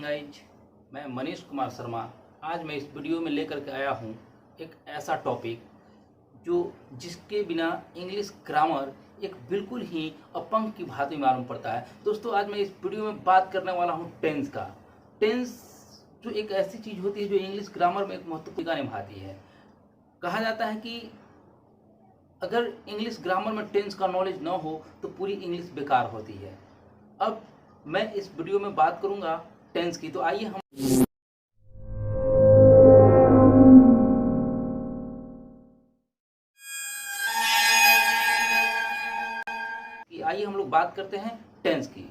Morning guys, मैं मनीष कुमार शर्मा। आज मैं इस वीडियो में लेकर के आया हूँ एक ऐसा टॉपिक जिसके बिना इंग्लिश ग्रामर एक बिल्कुल ही अपंग की भांति मालूम पड़ता है। दोस्तों, आज मैं इस वीडियो में बात करने वाला हूँ टेंस का। टेंस जो एक ऐसी चीज़ होती है जो इंग्लिश ग्रामर में एक महत्वपूर्ण भूमिका निभाती है। कहा जाता है कि अगर इंग्लिश ग्रामर में टेंस का नॉलेज न हो तो पूरी इंग्लिश बेकार होती है। अब मैं इस वीडियो में बात करूंगा टेंस की। तो आइए हम लोग बात करते हैं टेंस की।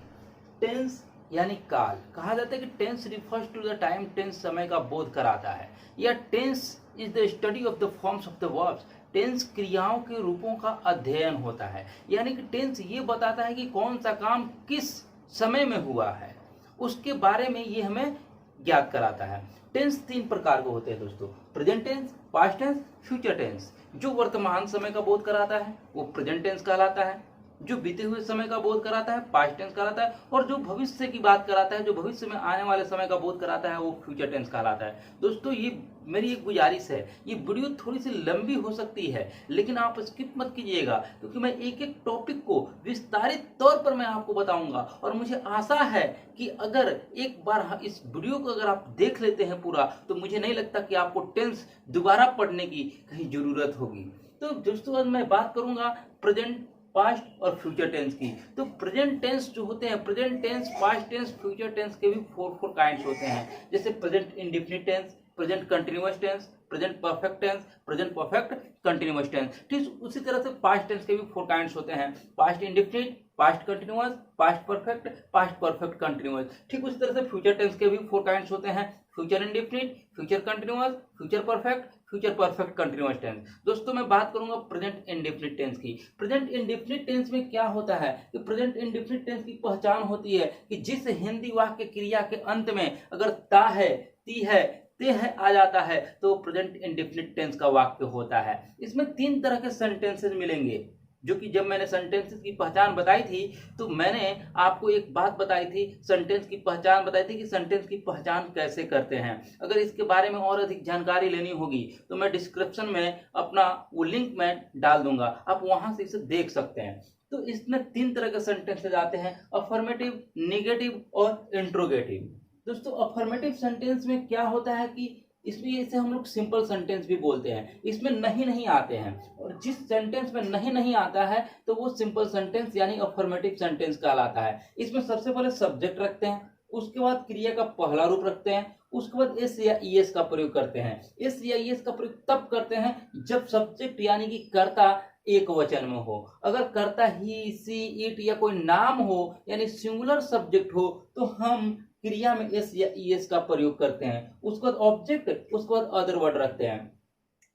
टेंस यानी काल। कहा जाता है कि tense refers to the time. Tense समय का बोध कराता है। या tense is the study of the forms of the verbs. Tense क्रियाओं के रूपों का अध्ययन होता है। यानी कि टेंस ये बताता है कि कौन सा काम किस समय में हुआ है, उसके बारे में ये हमें ज्ञात कराता है। टेंस 3 प्रकार के होते हैं दोस्तों: present tense, past tense, future tense. जो वर्तमान समय का बोध कराता है वो प्रेजेंट टेंस कहलाता है। जो बीते हुए समय का बोध कराता है पास्ट टेंस कहलाता है। और जो भविष्य की बात कराता है, जो भविष्य में आने वाले समय का बोध कराता है, वो फ्यूचर टेंस कहलाता है। दोस्तों, ये मेरी एक गुजारिश है, ये वीडियो थोड़ी सी लंबी हो सकती है, लेकिन आप स्किप मत कीजिएगा, क्योंकि मैं एक एक टॉपिक को विस्तारित तौर पर मैं आपको बताऊंगा। और मुझे आशा है कि अगर एक बार इस वीडियो को अगर आप देख लेते हैं पूरा, तो मुझे नहीं लगता कि आपको टेंस दोबारा पढ़ने की कहीं जरूरत होगी। तो दोस्तों, आज मैं बात करूंगा प्रेजेंट, पास्ट और फ्यूचर टेंस की। तो प्रेजेंट टेंस जो होते हैं, present tense, past tense, future tense के भी 4 काइंड्स होते हैं। जैसे present indefinite tense, present continuous tense, present perfect tense, present perfect continuous tense. ठीक उसी तरह से पास्ट टेंस के भी 4 काइंड्स होते हैं: past indefinite, past continuous, past perfect, past perfect continuous. ठीक उसी तरह से फ्यूचर टेंस के भी 4 काइंड्स होते हैं: future indefinite, future continuous, future perfect, future perfect continuous tense. दोस्तों, मैं बात करूंगा प्रेजेंट इंडेफिनिट टेंस की। प्रेजेंट इंडेफिनिट टेंस में क्या होता है कि प्रेजेंट इंडेफिनिट टेंस की पहचान होती है कि जिस हिंदी वाक्य क्रिया के अंत में अगर ता है, ती है, ते है आ जाता है, तो प्रेजेंट इंडेफिनिट टेंस का वाक्य होता है। इसमें 3 तरह के सेंटेंसेस मिलेंगे, जो कि जब मैंने सेंटेंसेस की पहचान बताई थी तो मैंने आपको एक बात बताई थी, सेंटेंस की पहचान बताई थी कि सेंटेंस की पहचान कैसे करते हैं। अगर इसके बारे में और अधिक जानकारी लेनी होगी तो मैं डिस्क्रिप्शन में अपना वो लिंक मैं डाल दूंगा, आप वहां से इसे देख सकते हैं। तो इसमें 3 तरह के सेंटेंसेस आते हैं: अफर्मेटिव, नेगेटिव और इंट्रोगेटिव। दोस्तों, अफर्मेटिव सेंटेंस में क्या होता है कि इसमें इसे हम लोग सिंपल सेंटेंस भी बोलते हैं। इसमें नहीं आते हैं, और जिस सेंटेंस में नहीं आता है तो वो सिंपल सेंटेंस यानी अफर्मेटिव सेंटेंस कहलाता है। इसमें सबसे पहले सब्जेक्ट रखते हैं, उसके बाद क्रिया का पहला रूप रखते हैं, उसके बाद एस या ईएस का प्रयोग करते हैं। एस या ईएस का प्रयोग तब करते हैं जब सब्जेक्ट यानी कि कर्ता एक वचन में हो। अगर कर्ता ही, सी, इट या कोई नाम हो यानी सिंगुलर सब्जेक्ट हो तो हम क्रिया में एस या ईएस का प्रयोग करते हैं। उसके बाद ऑब्जेक्ट, उसके बाद अदर वर्ड रखते हैं।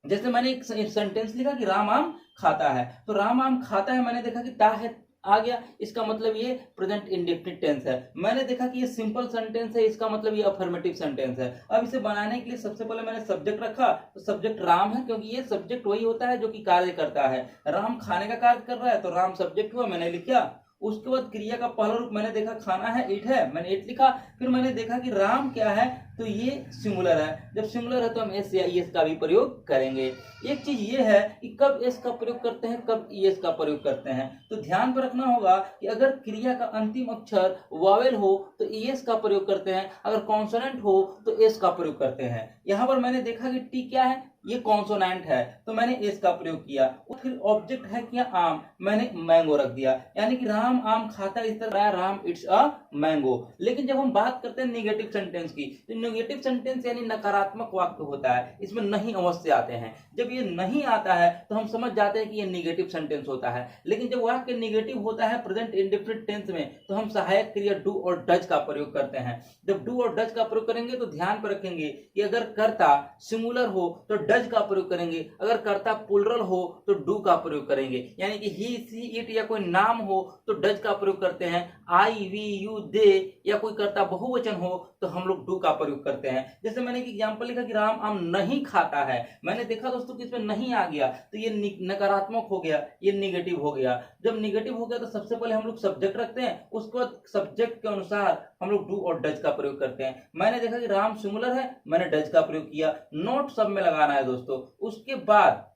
जैसे मैंने एक सेंटेंस लिखा कि राम आम खाता है, तो राम आम खाता है, मैंने देखा कि ता है आ गया, इसका मतलब ये प्रेजेंट इंडेफिनिट टेंस है। मैंने देखा कि ये सिंपल सेंटेंस है, इसका मतलब ये अफर्मेटिव सेंटेंस है। अब इसे बनाने के लिए सबसे पहले मैंने सब्जेक्ट रखा, तो सब्जेक्ट राम है, क्योंकि ये सब्जेक्ट वही होता है जो कि कार्य करता है। राम खाने का कार्य कर रहा है तो राम सब्जेक्ट हुआ, मैंने लिखा। उसके बाद क्रिया का पहला रूप मैंने देखा खाना है, ईट है, मैंने ईट लिखा। फिर मैंने देखा कि राम क्या है, तो ये सिंगुलर है। जब सिंगुलर है तो हम एस या ईएस का भी प्रयोग करेंगे। एक चीज ये है कि कब एस का प्रयोग करते हैं, कब ईएस का प्रयोग करते हैं। तो ध्यान पर रखना होगा कि अगर क्रिया का अंतिम अक्षर वावेल हो तो ईएस का प्रयोग करते हैं, अगर कॉन्सोनेंट हो तो एस का प्रयोग करते हैं। यहाँ पर मैंने देखा कि टी क्या है, ये कॉन्सोनेंट है, तो मैंने एस का प्रयोग किया। फिर ऑब्जेक्ट है क्या, आम, मैंने मैंगो रख दिया, यानी कि राम आम खाता है, इस तरह राम इट्स अ मैंगो। लेकिन जब हम बात करते हैं नेगेटिव सेंटेंस की, तो नेगेटिव सेंटेंस यानी नकारात्मक वाक्य होता है, इसमें नहीं अवश्य आते हैं। जब ये नहीं आता है तो हम समझ जाते हैं कि ये नेगेटिव सेंटेंस होता है। लेकिन जब वाक्य नेगेटिव होता है प्रेजेंट इंडेफिनिट टेंस में, तो हम सहायक क्रिया डू और डज का प्रयोग करते हैं। जब डू और डज का प्रयोग करेंगे तो ध्यान पर रखेंगे कि अगर कर्ता सिंगुलर हो तो डज का प्रयोग करेंगे, अगर कर्ता प्लुरल हो तो डू का प्रयोग करेंगे। यानी कि ही, सी, इट या कोई नाम हो तो डज का प्रयोग करते हैं। आई, वी, यू, दे या कोई कर्ता बहुवचन हो तो हम लोग डू का प्रयोग प्रयोग करते हैं। जैसे मैंने एक एग्जांपल लिखा कि राम आम नहीं खाता है, मैंने देखा दोस्तों कि इसमें नहीं आ गया तो ये नकारात्मक हो गया, ये निगेटिव हो गया। जब निगेटिव हो गया तो सबसे पहले हम लोग सब्जेक्ट रखते हैं, उसके बाद सब्जेक्ट के अनुसार हम लोग डू और डज का प्रयोग करते हैं। मैंने देखा कि राम सिंगुलर है, मैंने डज का प्रयोग किया। नॉट सब में लगाना है दोस्तों। उसके बाद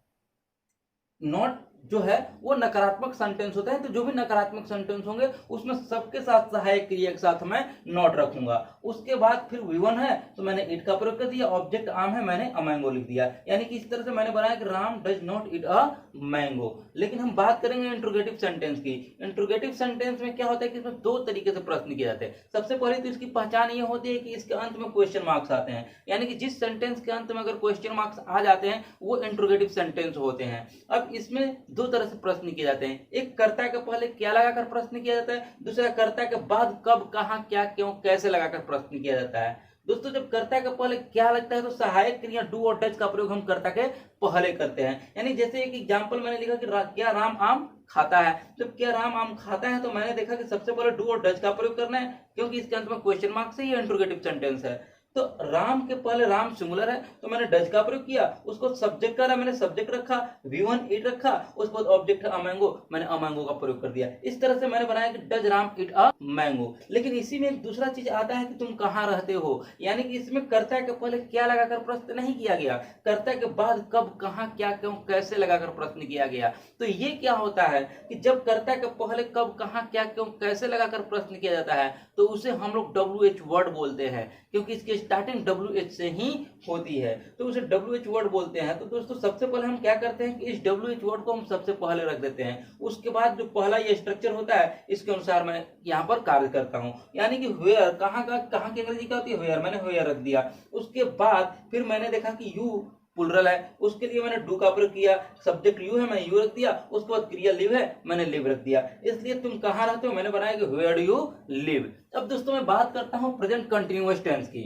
नॉट जो है वो नकारात्मक सेंटेंस होता है, तो जो भी नकारात्मक सेंटेंस होंगे उसमें सबके साथ सहायक क्रिया के साथ मैं नॉट रखूंगा। उसके बाद फिर V1 है तो मैंने इट का प्रयोग कर दिया, ऑब्जेक्ट आम है मैंने अ मैंगो लिख दिया। यानी कि इस तरह से मैंने बनाया कि Ram does not eat a mango. लेकिन हम बात करेंगे इंट्रोगेटिव सेंटेंस की। इंट्रोगेटिव सेंटेंस में क्या होता है कि इसमें दो तरीके से प्रश्न किए जाते हैं। सबसे पहले तो इसकी पहचान ये होती है कि इसके अंत में क्वेश्चन मार्क्स आते हैं, यानी कि जिस सेंटेंस के अंत में अगर क्वेश्चन मार्क्स आ जाते हैं वो इंट्रोगेटिव सेंटेंस होते हैं। अब इसमें दो तरह से प्रश्न किए जाते हैं। एक कर्ता के पहले क्या लगाकर प्रश्न किया जाता है, दूसरा कर्ता के बाद कब, कहां, क्या, क्यों, कैसे लगाकर प्रश्न किया जाता है। दोस्तों जब कर्ता के पहले क्या लगता है तो सहायक क्रिया डू और डज का प्रयोग हम कर्ता के पहले करते हैं। यानी जैसे एक एग्जांपल मैंने लिखा कि क्या राम आम खाता है, तो क्या राम आम खाता है तो मैंने देखा कि सबसे पहले डू और डज का प्रयोग करना है, क्योंकि इसके अंत में क्वेश्चन मार्क से ये इंट्रोगेटिव सेंटेंस है। तो राम के पहले राम सिंगुलर है तो मैंने डज का प्रयोग किया, उसको सब्जेक्ट का मैंने सब्जेक्ट रखा, V1 इट रखा, उसके बाद ऑब्जेक्ट है अ मैंगो, मैंने अ मैंगो का प्रयोग कर दिया। इस तरह से मैंने बनाया कि does Ram it a mango. लेकिन इसी में एक दूसरा चीज आता है कि तुम कहाँ रहते हो, यानी कि इसमें कर्ता के पहले क्या लगाकर प्रश्न नहीं किया गया, कर्ता के बाद कब, कहाँ, क्या, क्यों, कैसे लगाकर प्रश्न किया गया। तो ये क्या होता है कि जब कर्ता के पहले कब, कहाँ, क्या, क्यों, कैसे लगाकर प्रश्न किया जाता है तो उसे हम लोग WH वर्ड बोलते हैं, क्योंकि इसकी स्टार्टिंग WH से ही होती है, तो उसे WH वर्ड बोलते हैं। तो दोस्तों सबसे पहले हम क्या करते हैं कि इस WH वर्ड को हम सबसे पहले रख देते हैं। उसके बाद जो पहला ये स्ट्रक्चर होता है इसके अनुसार मैं यहाँ पर कार्य करता हूँ। यानी कि वेयर, कहाँ की अंग्रेजी क्या होती है, वेयर, मैंने वेयर रख दिया। उसके बाद फिर मैंने देखा कि यू प्लुरल है, उसके लिए मैंने डू का प्रयोग किया, सब्जेक्ट यू है मैंने यू रख दिया, उसके बाद क्रिया लिव है मैंने लिव रख दिया। इसलिए तुम कहाँ रहते हो मैंने बनाया कि वेयर डू यू लिव। अब दोस्तों मैं बात करता हूँ प्रेजेंट कंटिन्यूअस टेंस की।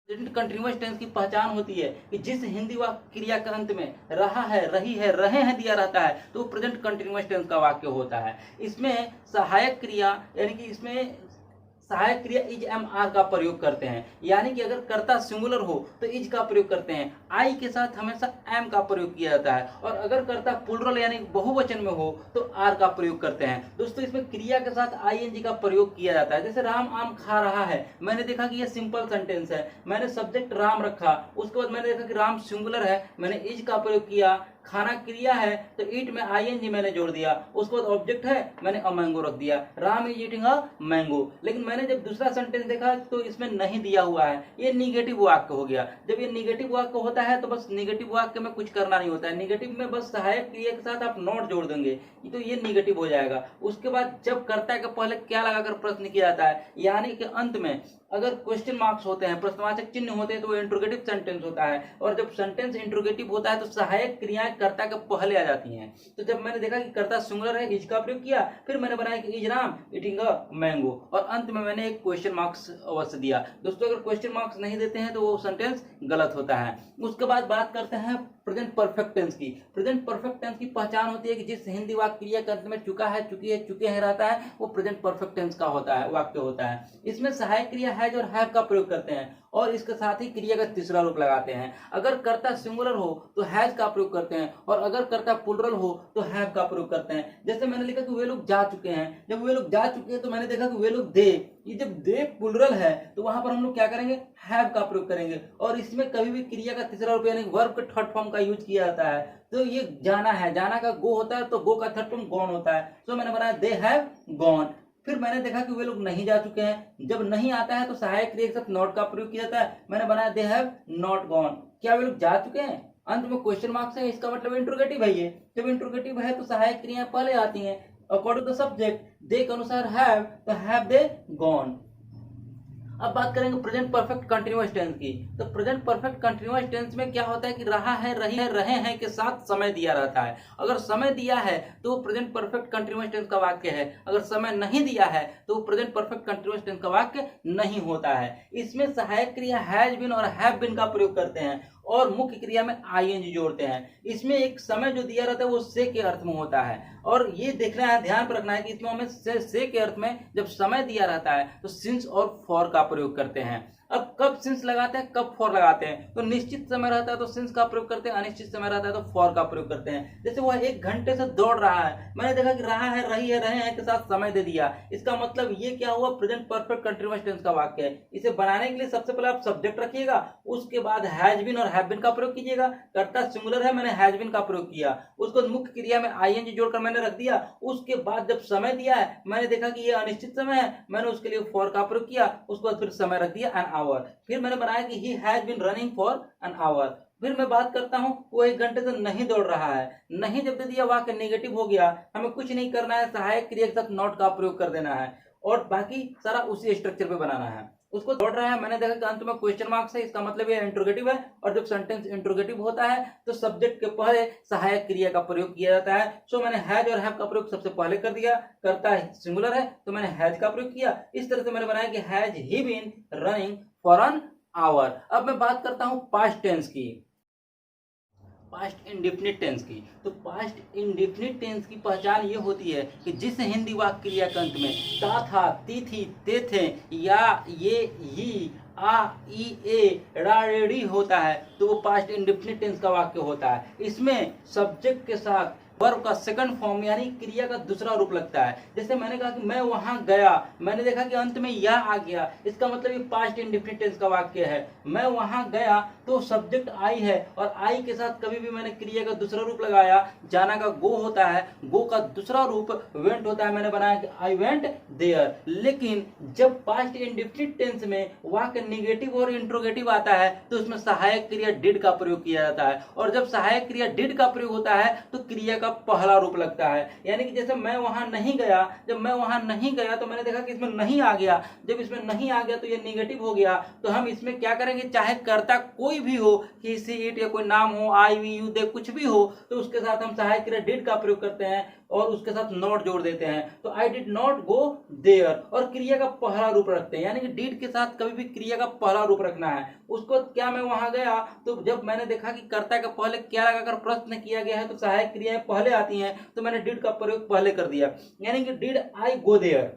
प्रेजेंट कंटिन्यूअस टेंस की पहचान होती है कि जिस हिंदी वाक्य क्रिया के अंत में रहा है, रही है, रहे हैं दिया रहता है तो प्रेजेंट कंटिन्यूअस टेंस का वाक्य होता है। इसमें सहायक क्रिया यानी कि इसमें सहायक क्रिया इज एम आर का प्रयोग करते हैं, यानी कि अगर कर्ता सिंगुलर हो तो इज का प्रयोग करते हैं, आई के साथ हमेशा एम का प्रयोग किया जाता है, और अगर कर्ता प्लुरल यानी बहुवचन में हो तो आर का प्रयोग करते हैं। दोस्तों इसमें क्रिया के साथ ING का प्रयोग किया जाता है। जैसे राम आम खा रहा है, मैंने देखा कि यह सिंपल सेंटेंस है, मैंने सब्जेक्ट राम रखा, उसके बाद मैंने देखा कि राम सिंगुलर है, मैंने इज का प्रयोग किया। खाना क्रिया है तो ईट में ING मैंने जोड़ दिया, उसके बाद ऑब्जेक्ट है मैंने अ मैंगो रख दिया, Ram is eating a mango. लेकिन मैंने जब दूसरा सेंटेंस देखा तो इसमें नहीं दिया हुआ है, ये निगेटिव वाक्य हो गया। जब ये निगेटिव वाक्य होता है तो बस निगेटिव वाक्य में कुछ करना नहीं होता है, निगेटिव में बस सहायक क्रिया के साथ आप नॉट जोड़ देंगे तो ये निगेटिव हो जाएगा। उसके बाद जब कर्ता के पहले क्या लगाकर प्रश्न किया जाता है, यानी कि अंत में अगर क्वेश्चन मार्क्स होते हैं, प्रश्नवाचक चिन्ह होते हैं तो वो इंट्रोगेटिव सेंटेंस होता है, और जब सेंटेंस इंट्रोगेटिव होता है तो सहायक क्रियाएं कर्ता के पहले आ जाती हैं। तो जब मैंने देखा कि कर्ता सिंगुलर है, इज का प्रयोग किया, फिर मैंने बनाया कि is Ram eating a mango, और अंत में मैंने एक क्वेश्चन मार्क्स अवश्य दिया। दोस्तों अगर क्वेश्चन मार्क्स नहीं देते हैं तो वो सेंटेंस गलत होता है। उसके बाद बात करते हैं प्रेजेंट परफेक्ट टेंस की। प्रेजेंट परफेक्ट टेंस की पहचान होती है कि जिस हिंदी वाक्य क्रिया के अंत में चुका है, चुकी है, चुके हैं रहता है वो प्रेजेंट परफेक्ट टेंस का होता है, वाक्य होता है। इसमें सहायक क्रिया हैज और हैव का प्रयोग करते हैं, और इसके साथ ही क्रिया का तीसरा रूप लगाते हैं। अगर कर्ता सिंगुलर हो तो हैज का प्रयोग करते हैं, और अगर कर्ता प्लुरल हो तो हैव का प्रयोग करते हैं। जैसे मैंने लिखा कि वे लोग जा चुके हैं, जब वे लोग जा चुके हैं तो मैंने देखा कि वे लोग दे, ये जब दे प्लुरल है तो वहां पर हम लोग क्या करेंगे, हैव का प्रयोग करेंगे। और इसमें कभी भी क्रिया का तीसरा रूप यानी वर्ब के थर्ड फॉर्म का यूज किया जाता है। तो ये जाना है, जाना का गो होता है तो गो का थर्ड फॉर्म गॉन होता है, तो मैंने बनाया दे हैव गॉन। फिर मैंने देखा कि वे लोग नहीं जा चुके हैं, जब नहीं आता है तो सहायक क्रिया के साथ नॉट का प्रयोग किया जाता है, मैंने बनाया दे हैव नॉट गॉन। क्या वे लोग जा चुके हैं, अंत में क्वेश्चन मार्क्स है, इसका मतलब इंट्रोगेटिव है। ये जब इंट्रोगेटिव है तो सहायक क्रियाएं पहले आती हैं, अकॉर्डिंग टू सब्जेक्ट दे के अनुसार हैव, तो हैव दे गॉन। अब बात करेंगे प्रेजेंट परफेक्ट कंटिन्यूअस टेंस की। तो प्रेजेंट परफेक्ट कंटिन्यूअस टेंस में क्या होता है कि रहा है, रही है, रहे हैं के साथ समय दिया रहता है। अगर समय दिया है तो प्रेजेंट परफेक्ट कंटिन्यूअस टेंस का वाक्य है, अगर समय नहीं दिया है तो प्रेजेंट परफेक्ट कंटिन्यूअस टेंस का वाक्य नहीं होता है। इसमें सहायक क्रिया हैज बीन और हैव बीन का प्रयोग करते हैं, और मुख्य क्रिया में ING जोड़ते हैं। इसमें एक समय जो दिया रहता है वो से के अर्थ में होता है, और ये देखना है, ध्यान पर रखना है कि इसमें हमें से के अर्थ में जब समय दिया रहता है तो सिंस और फॉर का प्रयोग करते हैं। अब कब सिंस लगाते हैं, कब फॉर लगाते हैं, तो निश्चित समय रहता है तो सिंस का प्रयोग करते हैं, अनिश्चित समय रहता है तो फॉर का प्रयोग करते हैं। जैसे वह 1 घंटे से दौड़ रहा है, मैंने देखा कि रहा है, रही है, रहे हैं के साथ समय दे दिया, इसका मतलब ये क्या हुआ, प्रेजेंट परफेक्ट कंटीन्यूअस टेंस का वाक्य है। इसे बनाने के लिए सबसे पहले आप सब्जेक्ट रखिएगा, उसके बाद हैज बीन और हैव बीन का प्रयोग कीजिएगा। कर्ता सिंगुलर है, मैंने हैज बीन का प्रयोग किया, उसको मुख्य क्रिया में आईएनजी जोड़कर मैंने रख दिया। उसके बाद जब समय दिया है, मैंने देखा कि ये अनिश्चित समय है, मैंने उसके लिए फॉर का प्रयोग किया, उसके बाद फिर समय रख दिया एन आवर। फिर मैंने बनाया कि he has been running for an hour. फिर मैं बात करता हूं वो 1 घंटे से नहीं दौड़ रहा है, नहीं जब दे दिया वाक्य नेगेटिव हो गया, हमें कुछ नहीं करना है, सहायक क्रिया के साथ नॉट का प्रयोग कर देना है और बाकी सारा उसी स्ट्रक्चर पे बनाना है। उसको दौड़ रहा है, मैंने देखा कि अंत में क्वेश्चन मार्क्स है, इसका मतलब ये इंट्रोगेटिव है, और जब सेंटेंस इंट्रोगेटिव होता है तो सब्जेक्ट के पहले सहायक क्रिया का प्रयोग किया जाता है। सो मैंने हैज और हैव का प्रयोग सबसे पहले कर दिया, करता सिंगुलर है तो मैंने हैज का प्रयोग किया। इस तरह से मैंने बनाया कि has he been running for an hour. अब मैं बात करता हूं पास्ट टेंस की, पास्ट इंडेफिनिट टेंस की। तो पास्ट इंडेफिनिट टेंस की पहचान ये होती है कि जिस हिंदी वाक्य क्रिया के अंत में ता था, ती थी, ते थे, या, ये, ही, आ, ई, ए, रा, रेडी होता है तो वो पास्ट इंडेफिनिट टेंस का वाक्य होता है। इसमें सब्जेक्ट के साथ वर्ब का सेकंड फॉर्म यानी क्रिया का दूसरा रूप लगता है। जैसे मैंने कहा कि मैं वहां गया, मैंने देखा कि अंत में या आ गया, इसका मतलब ये पास्ट इंडेफिनिट टेंस का वाक्य है। मैं वहां गया तो सब्जेक्ट आई है और आई के साथ कभी भी मैंने क्रिया का दूसरा रूप लगाया, जाना का गो होता है, गो का दूसरा रूप वेंट होता है, मैंने बनाया कि आई वेंट देयर। लेकिन जब पास्ट इंडेफिनिट टेंस में वाक्य नेगेटिव और इंट्रोगेटिव आता है तो उसमें सहायक क्रिया डिड का प्रयोग किया जाता है, और जब सहायक क्रिया डिड का प्रयोग होता है तो क्रिया का पहला रूप लगता है। यानी कि जैसे मैं वहां नहीं गया, जब मैं वहां नहीं गया तो मैंने देखा कि इसमें नहीं आ गया, जब इसमें नहीं आ गया तो ये नेगेटिव हो गया, तो हम इसमें क्या करेंगे, चाहे कर्ता कोई भी हो, ही, सी, इट या कोई नाम हो, आई, वी, यू, दे, कुछ भी हो, तो उसके साथ हम सहायक क्रिया डिड का प्रयोग करते हैं और उसके साथ नॉट जोड़ देते हैं। तो I did not go there और क्रिया का पहला रूप रखते हैं, यानी कि डिड के साथ कभी भी क्रिया का पहला रूप रखना है। उसको क्या मैं वहां गया तो जब मैंने देखा कि कर्ता के पहले क्या लगाकर प्रश्न किया गया है तो सहायक क्रियाएं पहले आती हैं, तो मैंने डिड का प्रयोग पहले कर दिया, यानी कि डिड आई गो देयर।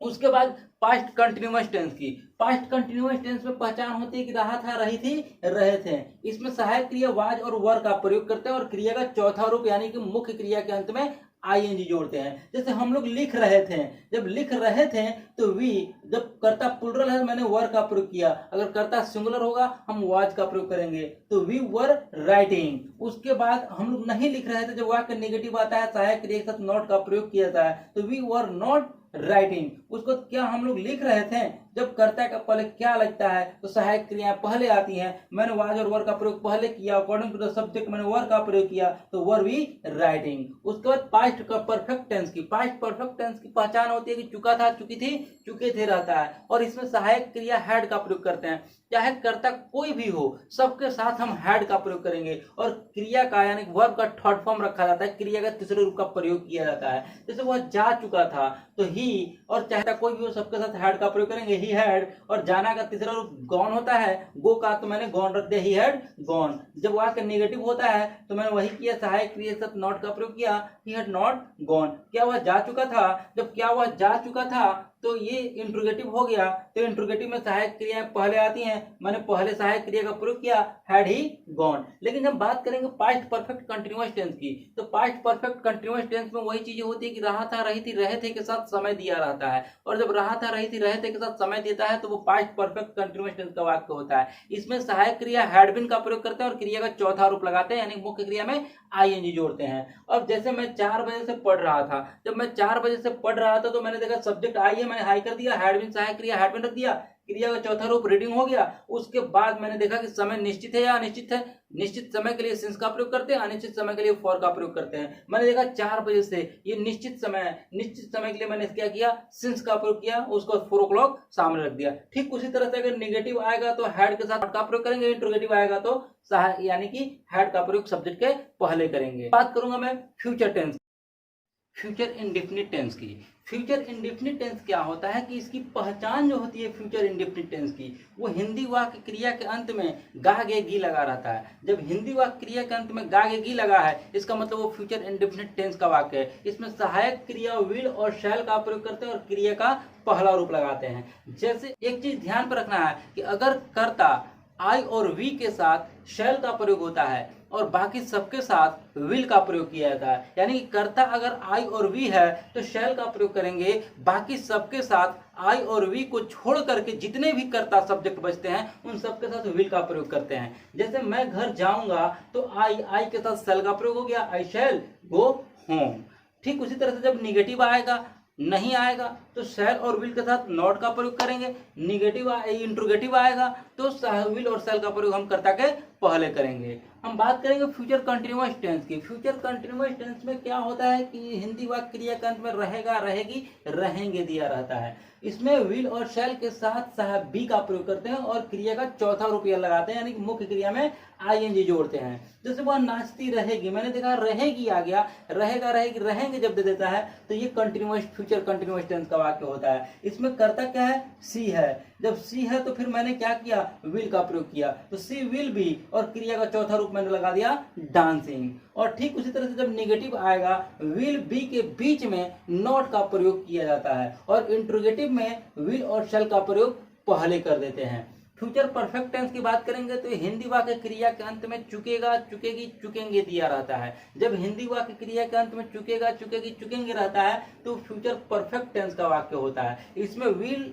उसके बाद पास्ट कंटिन्यूअस टेंस की, पास्ट कंटिन्यूअस टेंस में पहचान होती है कि रहा था, रही थी, रहे थे। इसमें सहायक क्रिया वाज और वर का प्रयोग करते हैं और क्रिया का चौथा रूप यानी कि मुख्य क्रिया के अंत में आईएनजी जोड़ते हैं। जैसे हम लोग लिख रहे थे, जब लिख रहे थे तो वी, जब कर्ता प्लुरल है मैंने वर का प्रयोग किया, अगर कर्ता सिंगुलर होगा हम वाज का प्रयोग करेंगे, तो वी वर राइटिंग। उसके बाद हम लोग नहीं लिख रहे थे, जब वाक्य नेगेटिव आता है सहायक क्रिया के साथ नॉट का प्रयोग किया जाता है, तो वी वर नॉट राइटिंग। उसको क्या हम लोग लिख रहे थे, जब कर्ता का पहले क्या लगता है तो सहायक क्रियाएं पहले आती हैं, मैंने वाज और वर का प्रयोग पहले किया, अकॉर्डिंग टू द सब्जेक्ट मैंने वर का प्रयोग किया, तो वर वी राइटिंग। उसके बाद पास्ट का परफेक्ट टेंस की, पास्ट परफेक्ट टेंस की पहचान होती है कि चुका था, चुकी थी, चुके थे रहता है, और इसमें सहायक क्रिया हैड का प्रयोग करते हैं। चाहे कर्ता कोई भी हो सबके साथ हम हैड का प्रयोग करेंगे, और क्रिया का यानी वर्ब का थर्ड फॉर्म रखा जाता है, क्रिया का तीसरे रूप का प्रयोग किया जाता है। जैसे वह जा चुका था तो ही, और चाहे कोई भी हो सबके साथ हैड का प्रयोग करेंगे, ही हैड, और जाना का तीसरा रूप गॉन होता है, गो का तो मैंने गॉन रख दिया, ही हैड गॉन। जब वाक्य नेगेटिव होता है तो मैंने वही किया, सहायक क्रिया के साथ नॉट का प्रयोग किया, ही हैड नॉट गॉन। क्या वह जा चुका था, जब क्या वह जा चुका था तो ये इंट्रोगेटिव हो गया, तो इंट्रोगेटिव में सहायक क्रियाएं पहले आती हैं, मैंने पहले सहायक क्रिया का प्रयोग किया, हैड ही गॉन। लेकिन जब बात करेंगे पास्ट परफेक्ट कंटीन्यूअस टेंस की, तो पास्ट परफेक्ट कंटीन्यूअस टेंस में वही चीजें होती है कि रहा था, रही थी, रहे थे के साथ समय दिया रहता है, और जब रहा था, रही थी, रहे थे के साथ समय देता है तो वो पास्ट परफेक्ट कंटीन्यूअस टेंस का वाक्य होता है। इसमें सहायक क्रिया हैड बीन का प्रयोग करते हैं और क्रिया का चौथा रूप लगाते हैं, यानी मुख्य क्रिया में आईएनजी जोड़ते हैं। अब जैसे मैं 4 बजे से पढ़ रहा था, जब मैं 4 बजे से पढ़ रहा था तो मैंने देखा सब्जेक्ट आई है, मैंने हाई कर दिया, हैड बीन सहायक क्रिया हैड बीन रख दिया, क्रिया का चौथा रूप रीडिंग हो गया। उसके बाद मैंने देखा कि समय निश्चित है या अनिश्चित है, निश्चित समय के लिए सिंस का प्रयोग करते हैं, अनिश्चित समय के लिए फॉर का प्रयोग करते हैं। मैंने देखा 4 बजे से ये निश्चित समय है, निश्चित समय के लिए मैंने क्या किया, सिंस का प्रयोग किया, उसको 4 o'clock सामने रख दिया। ठीक उसी तरह से अगर नेगेटिव आएगा तो हैड के साथ का प्रयोग करेंगे, इंट्रोगेटिव आएगा तो यानी कि हैड का प्रयोग सब्जेक्ट के पहले करेंगे। बात करूंगा मैं future tense. Future indefinite tense की। फ्यूचर इंडेफिनिट टेंस क्या होता है कि इसकी पहचान जो होती है फ्यूचर इंडेफिनिट टेंस की, वो हिंदी वाक्य क्रिया के अंत में गा गे गी लगा रहता है। जब हिंदी वाक्य क्रिया के अंत में गा गे गी लगा है, इसका मतलब वो फ्यूचर इंडेफिनिट टेंस का वाक्य है। इसमें सहायक क्रिया विल और शैल का प्रयोग करते हैं और क्रिया का पहला रूप लगाते हैं। जैसे एक चीज ध्यान पर रखना है कि अगर कर्ता आई और वी के साथ शैल का प्रयोग होता है और बाकी सबके साथ विल का प्रयोग किया जाता है, यानी कि कर्ता अगर आई और वी है तो शैल का प्रयोग करेंगे, बाकी सबके साथ आई और वी को छोड़ करके जितने भी कर्ता सब्जेक्ट बचते हैं उन सबके साथ विल का प्रयोग करते हैं। जैसे मैं घर जाऊंगा तो आई के साथ शैल का प्रयोग हो गया, आई शैल गो होम। ठीक उसी तरह से जब निगेटिव आएगा, नहीं आएगा तो शैल और विल के साथ नॉट का प्रयोग करेंगे। निगेटिव इंट्रोगेटिव आएगा तो विल और शैल का प्रयोग हम कर्ता के पहले करेंगे। हम बात करेंगे फ्यूचर कंटिन्यूअस टेंस की। फ्यूचर कंटिन्यूअस टेंस में क्या होता है कि हिंदी वाक्य क्रिया के अंत में रहेगा, रहेगी, रहेंगे दिया रहता है। इसमें विल और शैल के साथ साहब बी का प्रयोग करते हैं और क्रिया का चौथा रूप लगाते हैं, यानी कि मुख्य क्रिया में आईएनजी जोड़ते हैं। जैसे वह नाचती रहेगी, मैंने देखा रहेगी आ गया, रहेगा रहेगी रहेंगे जब दे देता है तो ये कंटिन्यूअस फ्यूचर कंटिन्यूअस टेंस का वाक्य होता है। इसमें कर्ता क्या है, सी है। जब सी है तो फिर मैंने क्या किया, विल का प्रयोग किया, तो सी विल बी और क्रिया का चौथा रूप मैंने लगा दिया डांसिंग। और ठीक उसी तरह से जब नेगेटिव आएगा, विल बी के बीच में नॉट का प्रयोग किया जाता है और इंट्रोगेटिव में विल और शैल का प्रयोग पहले कर देते हैं। फ्यूचर परफेक्ट टेंस की बात करेंगे तो हिंदी वाक्य क्रिया के अंत में चुकेगा, चुकेगी, चुकेंगे दिया रहता है। जब हिंदी वाक्य क्रिया के अंत में चुकेगा, चुकेगी, चुकेंगे रहता है तो फ्यूचर परफेक्ट टेंस का वाक्य होता है। इसमें विल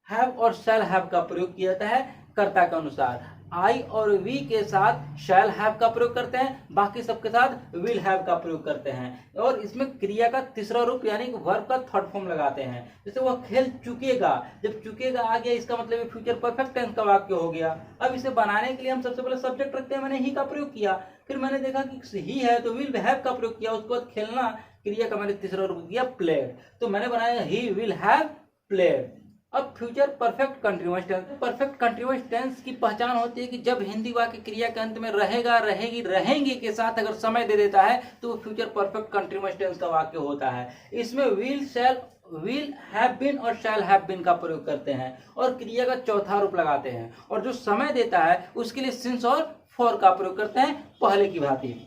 हैव और शैल हैव का प्रयोग किया जाता है कर्ता के अनुसार। आई और वी के साथ शैल हैव का प्रयोग करते हैं, बाकी सबके साथ विल हैव का प्रयोग करते हैं। और इसमें क्रिया का तीसरा रूप यानी कि वर्ब का थर्ड फॉर्म लगाते हैं। जैसे वह खेल चुकेगा, जब चुकेगा आ गया इसका मतलब फ्यूचर परफेक्ट टेंस का वाक्य हो गया। अब इसे बनाने के लिए हम सबसे पहले सब्जेक्ट रखते हैं, मैंने ही का प्रयोग किया, फिर मैंने देखा कि ही है तो विल हैव का प्रयोग किया, उसके बाद खेलना क्रिया का मैंने तीसरा रूप दिया प्लेड, तो मैंने बनाया ही विल हैव प्लेड। अब future perfect continuous tense. Perfect continuous tense की पहचान होती है कि जब हिंदी वाक्य क्रिया के अंत में रहेगा, रहेगी, रहेंगे के साथ अगर समय दे देता है तो फ्यूचर परफेक्ट कंटिन्यूअस टेंस का वाक्य होता है। इसमें will, shall, will have been और शैल हैव बीन का प्रयोग करते हैं और क्रिया का चौथा रूप लगाते हैं और जो समय देता है उसके लिए सिंस और फॉर का प्रयोग करते हैं पहले की भांति।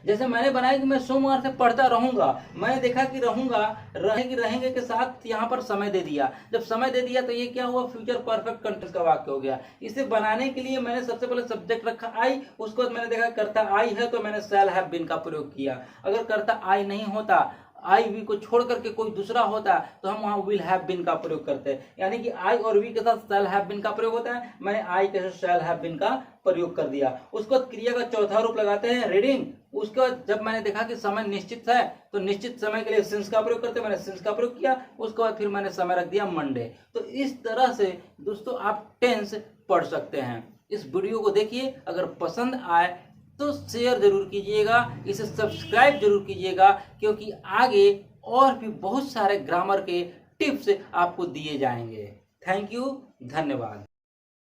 जैसे मैंने बनाया कि मैं सोमवार से पढ़ता रहूंगा, मैंने देखा कि रहूंगा, रहेगी, रहेंगे के साथ यहाँ पर समय दे दिया। जब समय दे दिया तो ये क्या हुआ, फ्यूचर परफेक्ट कंटिन्यूअस का वाक्य हो गया। इसे बनाने के लिए मैंने सबसे पहले सब्जेक्ट रखा आई, उसके बाद मैंने देखा कर्ता आई है तो मैंने शैल हैव बीन का प्रयोग किया। अगर कर्ता आई नहीं होता, आई वी को छोड़ करके कोई दूसरा होता तो हम वहां विल हैव बीन का प्रयोग करते हैं, यानी कि आई और वी के साथ शैल हैव बीन का प्रयोग होता है, मैंने आई के साथ शैल हैव बीन का प्रयोग कर दिया। उसके बाद क्रिया का चौथा रूप लगाते हैं रीडिंग। उसके बाद जब मैंने देखा कि समय निश्चित है तो निश्चित समय के लिए सिंस का प्रयोग करते, मैंने सिंस का प्रयोग किया। उसके बाद फिर मैंने समय रख दिया मंडे। तो इस तरह से दोस्तों आप टेंस पढ़ सकते हैं। इस वीडियो को देखिए, अगर पसंद आए तो शेयर जरूर कीजिएगा, इसे सब्सक्राइब जरूर कीजिएगा, क्योंकि आगे और भी बहुत सारे ग्रामर के टिप्स आपको दिए जाएंगे। थैंक यू, धन्यवाद।